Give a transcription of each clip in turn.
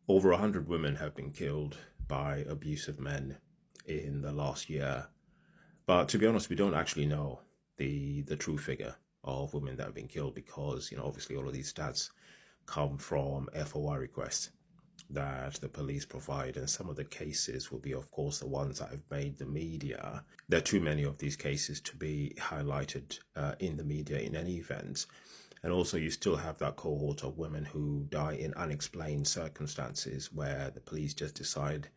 Over 100 women have been killed by abusive men in the last year. But to be honest, we don't actually know the true figure of women that have been killed because, obviously all of these stats come from FOI requests that the police provide. And some of the cases will be, of course, the ones that have made the media. There are too many of these cases to be highlighted in the media in any event. And also, you still have that cohort of women who die in unexplained circumstances where the police just decide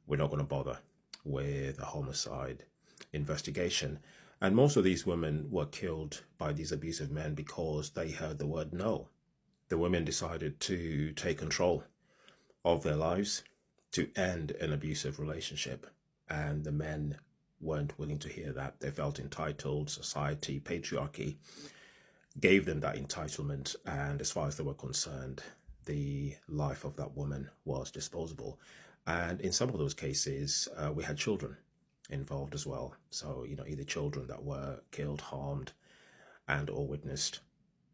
we're not going to bother with a homicide investigation. And most of these women were killed by these abusive men because they heard the word no. The women decided to take control of their lives to end an abusive relationship. And the men weren't willing to hear that. They felt entitled. Society, patriarchy gave them that entitlement. And as far as they were concerned, the life of that woman was disposable. And in some of those cases, we had children involved as well. So, either children that were killed, harmed, and or witnessed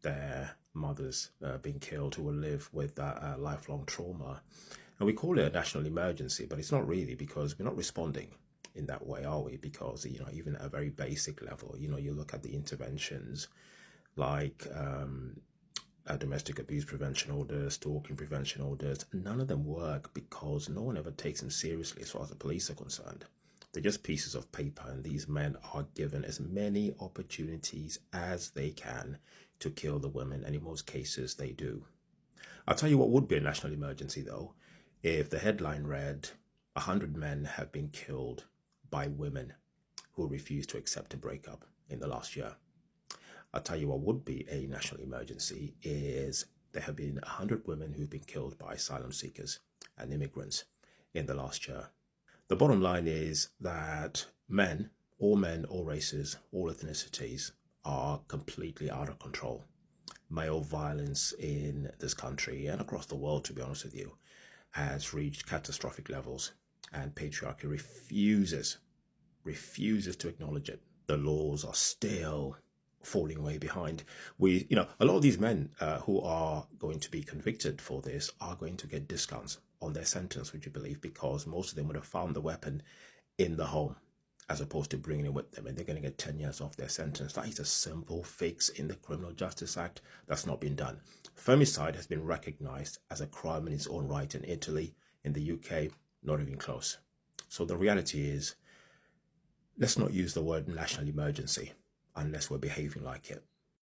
their mothers being killed, who will live with that lifelong trauma. And we call it a national emergency, but it's not really, because we're not responding in that way, are we? Because, even at a very basic level, you look at the interventions like domestic abuse prevention orders, stalking prevention orders, none of them work because no one ever takes them seriously as far as the police are concerned. They're just pieces of paper, and these men are given as many opportunities as they can to kill the women, and in most cases they do. I'll tell you what would be a national emergency, though, if the headline read, 100 men have been killed by women who refused to accept a breakup in the last year. I'll tell you what would be a national emergency is there have been 100 women who've been killed by asylum seekers and immigrants in the last year. The bottom line is that men, all races, all ethnicities, are completely out of control. Male violence in this country and across the world, to be honest with you, has reached catastrophic levels, and patriarchy refuses to acknowledge it. The laws are still falling way behind. A lot of these men who are going to be convicted for this are going to get discounts on their sentence, would you believe? Because most of them would have found the weapon in the home as opposed to bringing it with them, and they're going to get 10 years off their sentence. That is a simple fix in the Criminal Justice Act that's not been done. Femicide has been recognized as a crime in its own right in Italy. In the UK, not even close. So the reality is, let's not use the word national emergency unless we're behaving like it.